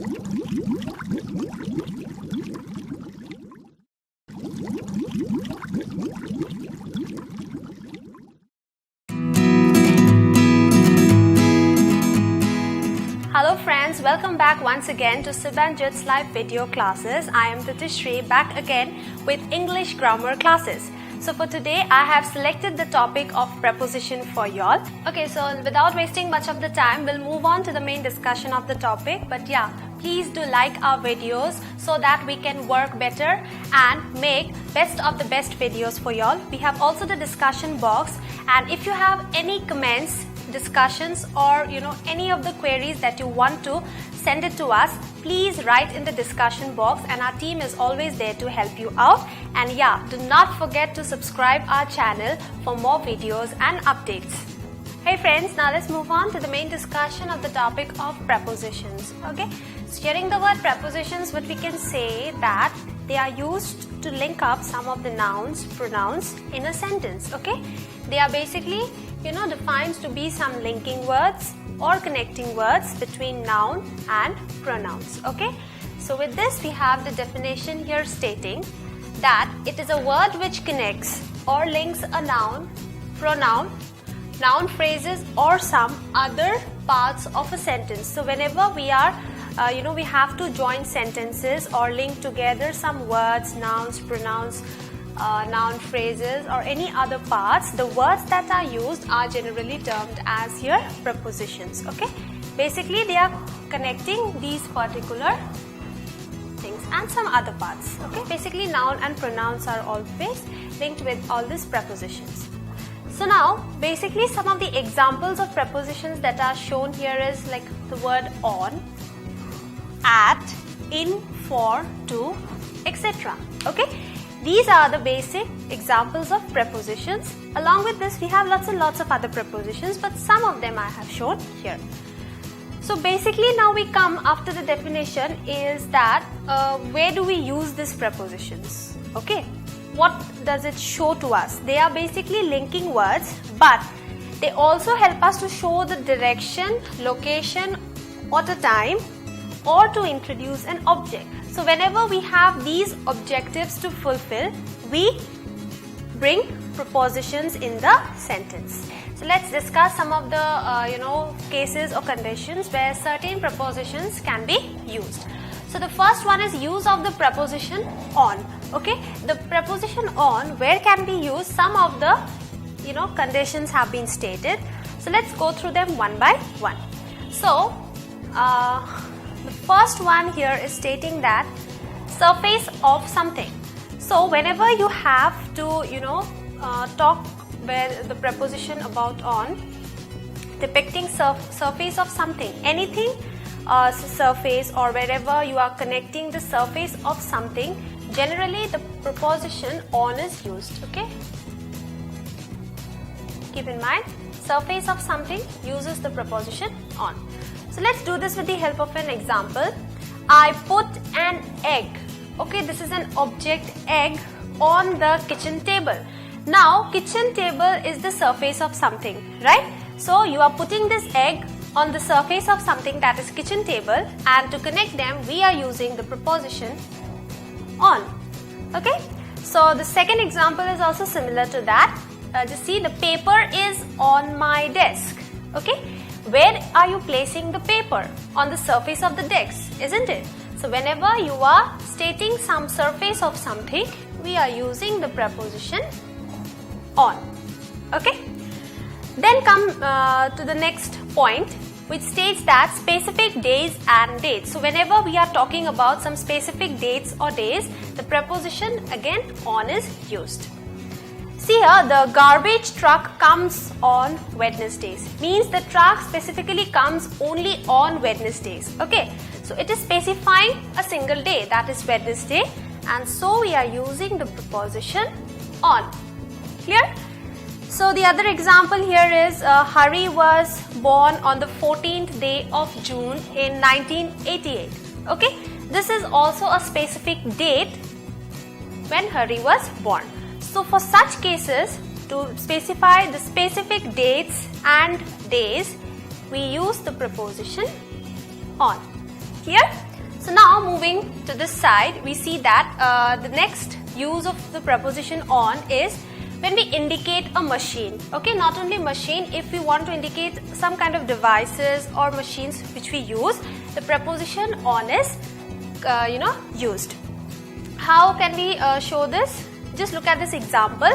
Hello friends, welcome back once again to Sibanjit's live video classes. I am Titishri back again with English grammar classes. So for today I have selected the topic of preposition for y'all. Okay, so without wasting much of the time, we'll move on to the main discussion of the topic. But yeah, please do like our videos so that we can work better and make best of the best videos for y'all. We have also the discussion box, and if you have any comments, discussions, or any of the queries that you want to send it to us, please write in the discussion box and our team is always there to help you out. And yeah, do not forget to subscribe our channel for more videos and updates. Hey friends, now let's move on to the main discussion of the topic of prepositions. Okay, so hearing the word prepositions, what we can say that they are used to link up some of the nouns, pronouns in a sentence. Okay, they are basically defined to be some linking words or connecting words between noun and pronouns. Okay, so with this we have the definition here stating that it is a word which connects or links a noun, pronoun, noun phrases or some other parts of a sentence. So whenever we are we have to join sentences or link together some words, nouns, pronouns, noun phrases or any other parts, the words that are used are generally termed as here prepositions. Okay, basically they are connecting these particular things and some other parts. Okay, basically noun and pronouns are always linked with all these prepositions. So now basically some of the examples of prepositions that are shown here is like the word on, at, in, for, to, etc. Okay, these are the basic examples of prepositions. Along with this we have lots and lots of other prepositions, but some of them I have shown here. So basically now we come after the definition is that where do we use these prepositions? Okay, what does it show to us? They are basically linking words, but they also help us to show the direction, location, or the time, or to introduce an object. So whenever we have these objectives to fulfill, we bring prepositions in the sentence. So let's discuss some of the cases or conditions where certain prepositions can be used. So the first one is use of the preposition on. Okay, the preposition on, where can be used? Some of the conditions have been stated. So let's go through them one by one. So the first one here is stating that surface of something. So whenever you have to talk where the preposition about on, depicting surface of something, anything surface, or wherever you are connecting the surface of something, generally the preposition on is used. Okay, keep in mind, surface of something uses the preposition on. So let's do this with the help of an example. I put an egg. Okay, this is an object, egg, on the kitchen table. Now kitchen table is the surface of something, right? So you are putting this egg on the surface of something, that is kitchen table, and to connect them we are using the preposition on. Okay, so the second example is also similar to that. Just see, the paper is on my desk. Okay, where are you placing the paper? On the surface of the desk, isn't it? So whenever you are stating some surface of something, we are using the preposition on. Okay, then come to the next point, which states that specific days and dates. So whenever we are talking about some specific dates or days, the preposition again on is used. See here, the garbage truck comes on Wednesdays. Means the truck specifically comes only on Wednesdays. Okay, so it is specifying a single day, that is Wednesday, and so we are using the preposition on. Clear? So the other example here is Hari was born on the 14th day of June in 1988. Okay, this is also a specific date when Hari was born. So for such cases, to specify the specific dates and days, we use the preposition on. Here, So now moving to this side, we see that the next use of the preposition on is when we indicate a machine. Okay, not only machine, if we want to indicate some kind of devices or machines which we use, the preposition on is used. How can we show this? Just look at this example.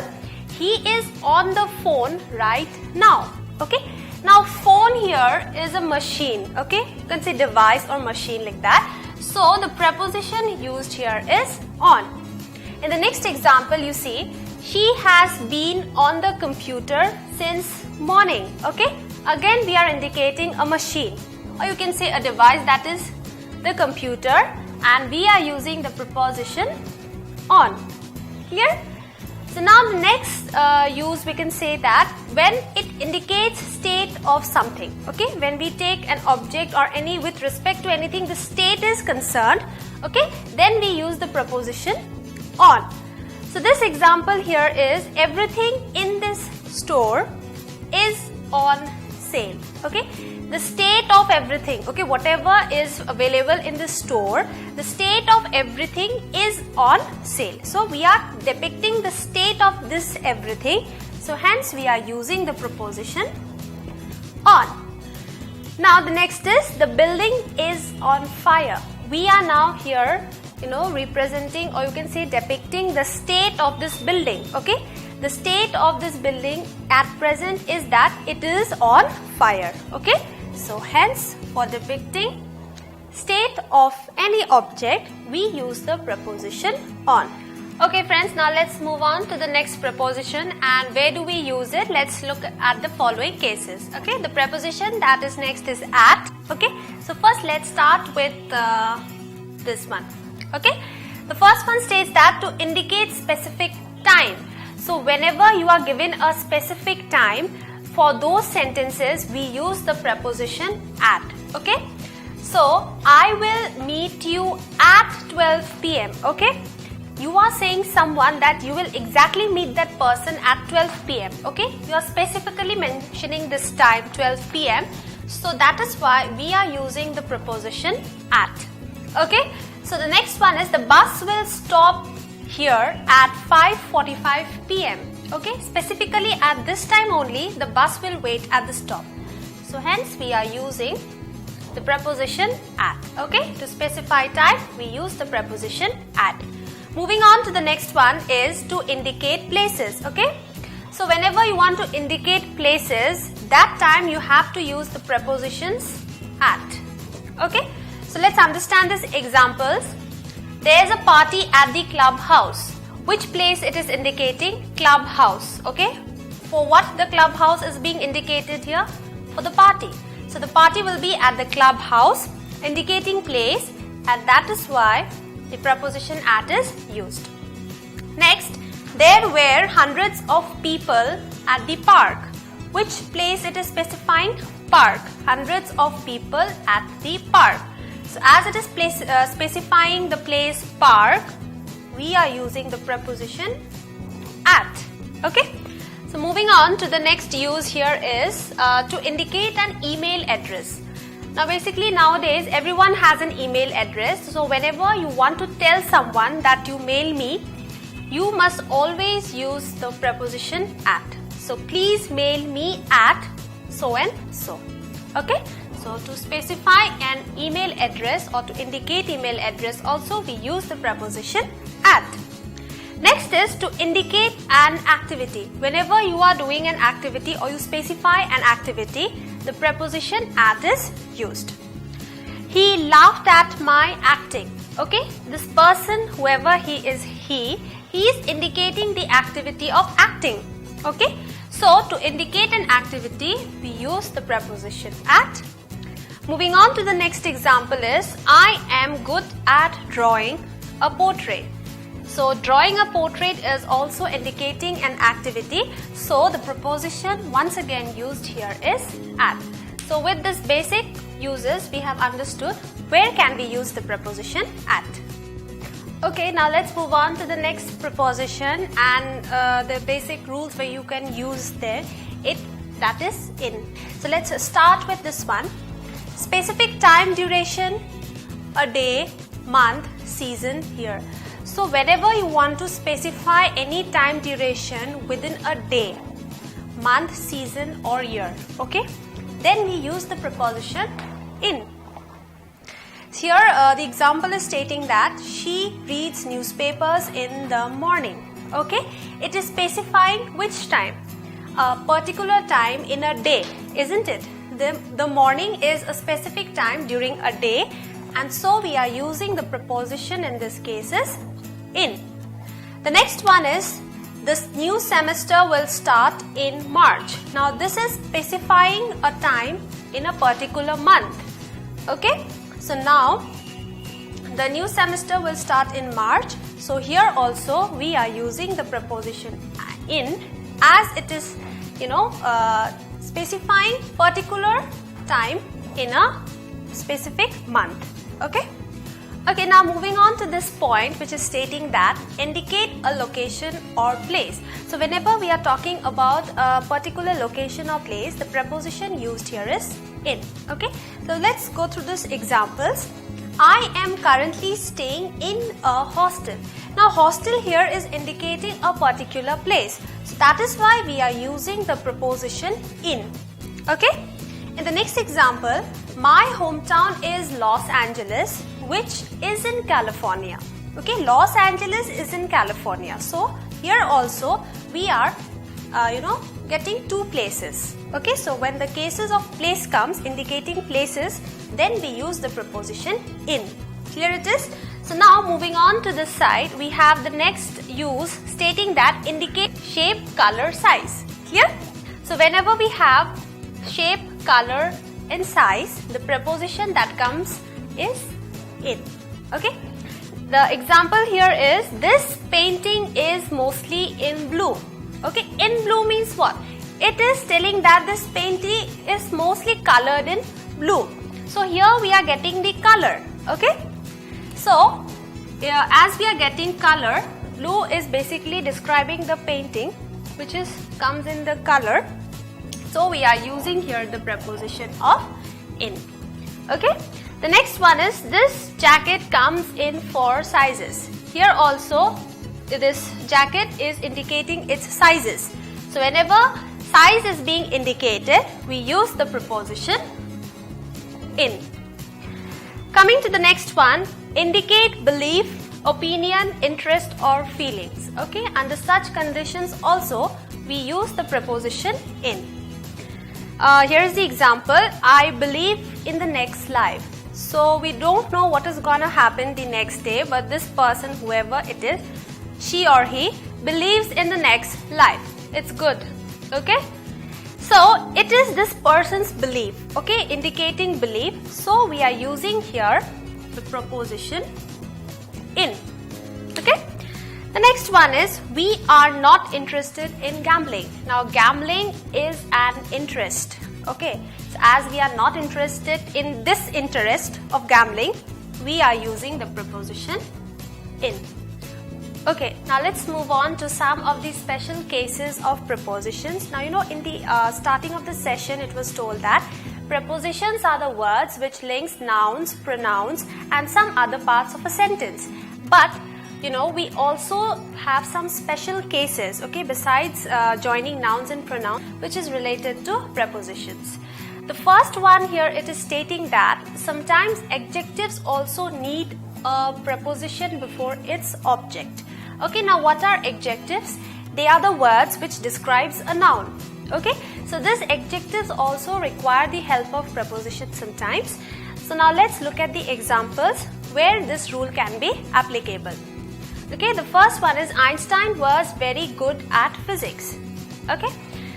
He is on the phone right now. Okay, now phone here is a machine. Okay, you can say device or machine like that. So the preposition used here is on. In the next example, you see, she has been on the computer since morning. Okay, again we are indicating a machine, or you can say a device, that is the computer, and we are using the preposition on. Clear? So now the next use, we can say that when it indicates state of something. Okay, when we take an object or any, with respect to anything, the state is concerned. Okay, then we use the preposition on. So this example here is, everything in this store is on sale. Okay, the state of everything, okay, whatever is available in the store, the state of everything is on sale. So we are depicting the state of this everything. So hence we are using the preposition on. Now the next is, the building is on fire. We are now here representing, or you can say depicting, the state of this building. Okay, the state of this building at present is that it is on fire. Okay, so hence for depicting state of any object, we use the preposition on. Okay friends, now let's move on to the next preposition, and where do we use it? Let's look at the following cases. Okay, the preposition that is next is at. Okay, so first let's start with this one. Okay, the first one states that to indicate specific time. So whenever you are given a specific time, for those sentences we use the preposition at. Okay, so I will meet you at 12 p.m. Okay, you are saying someone that you will exactly meet that person at 12 p.m. Okay, you are specifically mentioning this time, 12 p.m. So that is why we are using the preposition at. Okay, so the next one is, the bus will stop here at 5:45 p.m. Okay, specifically at this time only the bus will wait at the stop. So hence we are using the preposition at. Okay, to specify time we use the preposition at. Moving on to the next one is to indicate places. Okay, so whenever you want to indicate places, that time you have to use the prepositions at. Okay, so let's understand these examples. There is a party at the clubhouse. Which place it is indicating? Clubhouse. Okay, for what the clubhouse is being indicated here? For the party. So the party will be at the clubhouse, indicating place, and that is why the preposition at is used. Next, there were hundreds of people at the park. Which place it is specifying? Park. Hundreds of people at the park. So as it is specifying the place park, we are using the preposition at. Okay, so moving on to the next use here is to indicate an email address. Now basically nowadays everyone has an email address. So whenever you want to tell someone that you mail me, you must always use the preposition at. So please mail me at so and so. Okay, so to specify an email address or to indicate email address also we use the preposition at. Next is to indicate an activity. Whenever you are doing an activity or you specify an activity, the preposition at is used. He laughed at my acting. Okay, this person, whoever he is indicating the activity of acting. Okay, so to indicate an activity we use the preposition at. Moving on to the next example is, I am good at drawing a portrait. So drawing a portrait is also indicating an activity. So the preposition once again used here is at. So with this basic uses we have understood where can we use the preposition at. Okay, now let's move on to the next preposition and the basic rules where you can use there. That is in. So let's start with this one. Specific time duration a day, month, season here. So whenever you want to specify any time duration within a day, month, season or year, okay, then we use the preposition in. Here the example is stating that she reads newspapers in the morning. Okay, it is specifying which time, a particular time in a day, isn't it? The morning is a specific time during a day, and so we are using the preposition in this case is in. The next one is this new semester will start in March. Now this is specifying a time in a particular month. Okay, so now the new semester will start in March. So here also we are using the preposition in, as it is, specifying particular time in a specific month. Okay. Okay, now moving on to this point, which is stating that indicate a location or place. So whenever we are talking about a particular location or place, the preposition used here is in. Okay, so let's go through these examples. I am currently staying in a hostel. Now hostel here is indicating a particular place. So that is why we are using the preposition in. Okay. In the next example, my hometown is Los Angeles, which is in California. Okay, Los Angeles is in California. So here also we are, getting two places. Okay, so when the cases of place comes indicating places, then we use the preposition in. Clear it is? So now moving on to this side, we have the next use stating that indicate shape, color, size. Clear? So whenever we have shape, color and size, the preposition that comes is in. Okay. The example here is this painting is mostly in blue. Okay. In blue means what? It is telling that this painting is mostly colored in blue. So here we are getting the color. Okay. So as we are getting color, blue is basically describing the painting which comes in the color. So we are using here the preposition of in. Okay. The next one is this jacket comes in 4 sizes. Here also this jacket is indicating its sizes. So whenever size is being indicated, we use the preposition in. Coming to the next one, indicate belief, opinion, interest or feelings. Okay, under such conditions also we use the preposition in. Here is the example, I believe in the next life. So we don't know what is gonna happen the next day, but this person, whoever it is, she or he believes in the next life. It's good. Okay. So it is this person's belief. Okay, indicating belief. So we are using here the preposition in. Okay. The next one is we are not interested in gambling. Now gambling is an interest. Okay, so as we are not interested in this interest of gambling, we are using the preposition in. Okay, now let's move on to some of the special cases of prepositions. Now in the starting of the session it was told that prepositions are the words which links nouns, pronouns and some other parts of a sentence. But we also have some special cases, okay, besides joining nouns and pronouns, which is related to prepositions. The first one here, it is stating that sometimes adjectives also need a preposition before its object. Okay, now what are adjectives? They are the words which describes a noun. Okay, so these adjectives also require the help of prepositions sometimes. So now let's look at the examples where this rule can be applicable. Okay, the first one is Einstein was very good at physics. Okay,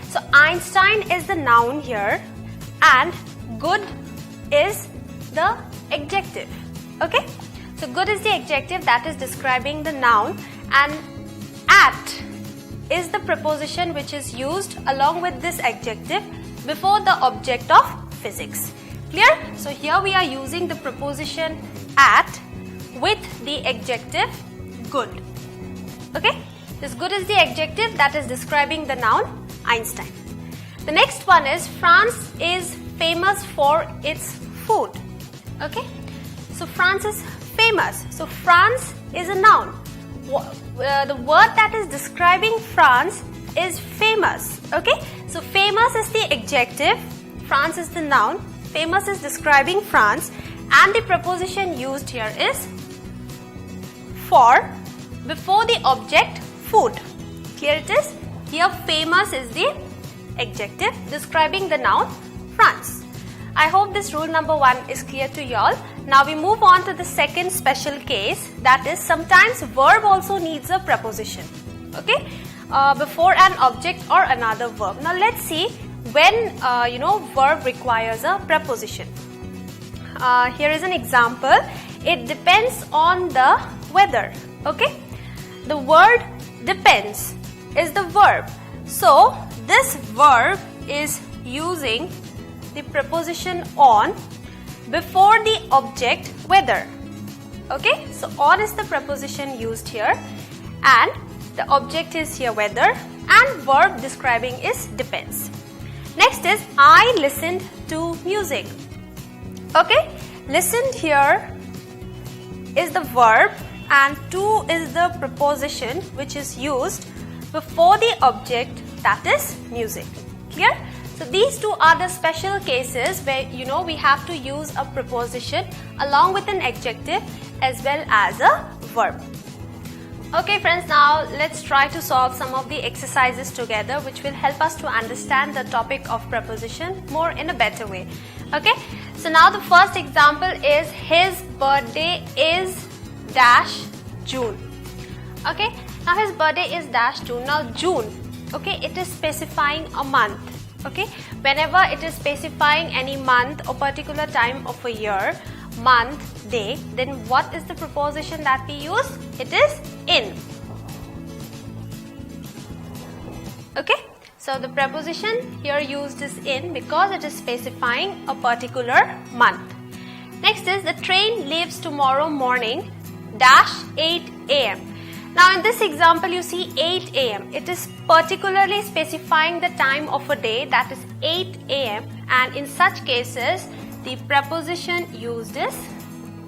so Einstein is the noun here and good is the adjective. Okay, so good is the adjective that is describing the noun and at is the preposition which is used along with this adjective before the object of physics. Clear? So here we are using the preposition at with the adjective good. Okay, this good is the adjective that is describing the noun Einstein. The next one is France is famous for its food. Okay, so France France is famous. So France is a noun. The word that is describing France is famous. Okay, so famous is the adjective, France is the noun, famous is describing France, and the preposition used here is for before the object food. Clear it is? Here famous is the adjective describing the noun France. I hope this rule number 1 is clear to you all. Now we move on to the second special case, that is sometimes verb also needs a preposition. Okay, before an object or another verb. Now let's see when verb requires a preposition. Here is an example. It depends on the weather. Okay, the word depends is the verb. So this verb is using the preposition on before the object weather. Okay, so on is the preposition used here and the object is here weather and verb describing is depends. Next is I listened to music. Okay, listened here is the verb and to is the preposition which is used before the object, that is music. Clear? So these two are the special cases where we have to use a preposition along with an adjective as well as a verb. Okay friends, now let's try to solve some of the exercises together which will help us to understand the topic of preposition more in a better way. Okay, so now the first example is his birthday is dash June. Okay, now his birthday is dash June. Now June, okay, it is specifying a month. Okay, whenever it is specifying any month or particular time of a year, month, day, then what is the preposition that we use? It is in. Okay, so the preposition here used is in because it is specifying a particular month. Next is the train leaves tomorrow morning dash 8 a.m. Now in this example you see 8 a.m. It is particularly specifying the time of a day, that is 8 a.m. and in such cases the preposition used is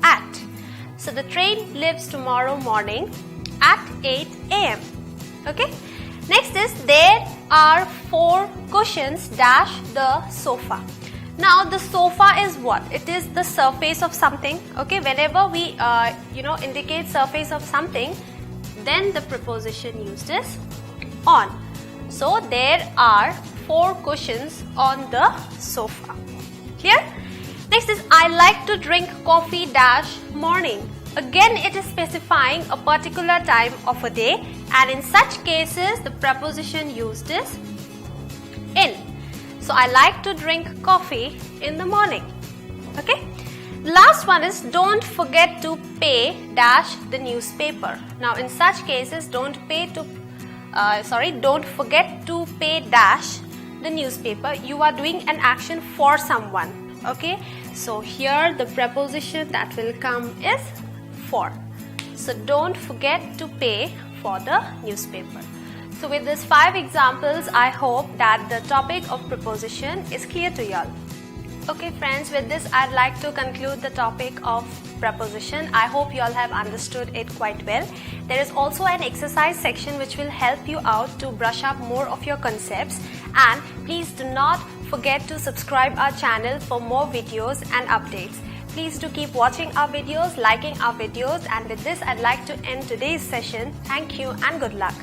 at. So the train leaves tomorrow morning at 8 a.m. Okay. Next is there are 4 cushions dash the sofa. Now the sofa is what? It is the surface of something. Okay. Whenever we indicate surface of something, then the preposition used is on. So there are 4 cushions on the sofa. Clear? Next is I like to drink coffee dash morning. Again it is specifying a particular time of a day and in such cases the preposition used is in. So I like to drink coffee in the morning. Okay. Last one is don't forget to pay dash the newspaper. Now in such cases don't forget to pay dash the newspaper. You are doing an action for someone. Okay, so here the preposition that will come is for. So don't forget to pay for the newspaper. So with these 5 examples, I hope that the topic of preposition is clear to y'all. Okay friends, with this I'd like to conclude the topic of preposition. I hope you all have understood it quite well. There is also an exercise section which will help you out to brush up more of your concepts, and please do not forget to subscribe our channel for more videos and updates. Please do keep watching our videos, liking our videos, and with this I'd like to end today's session. Thank you and good luck.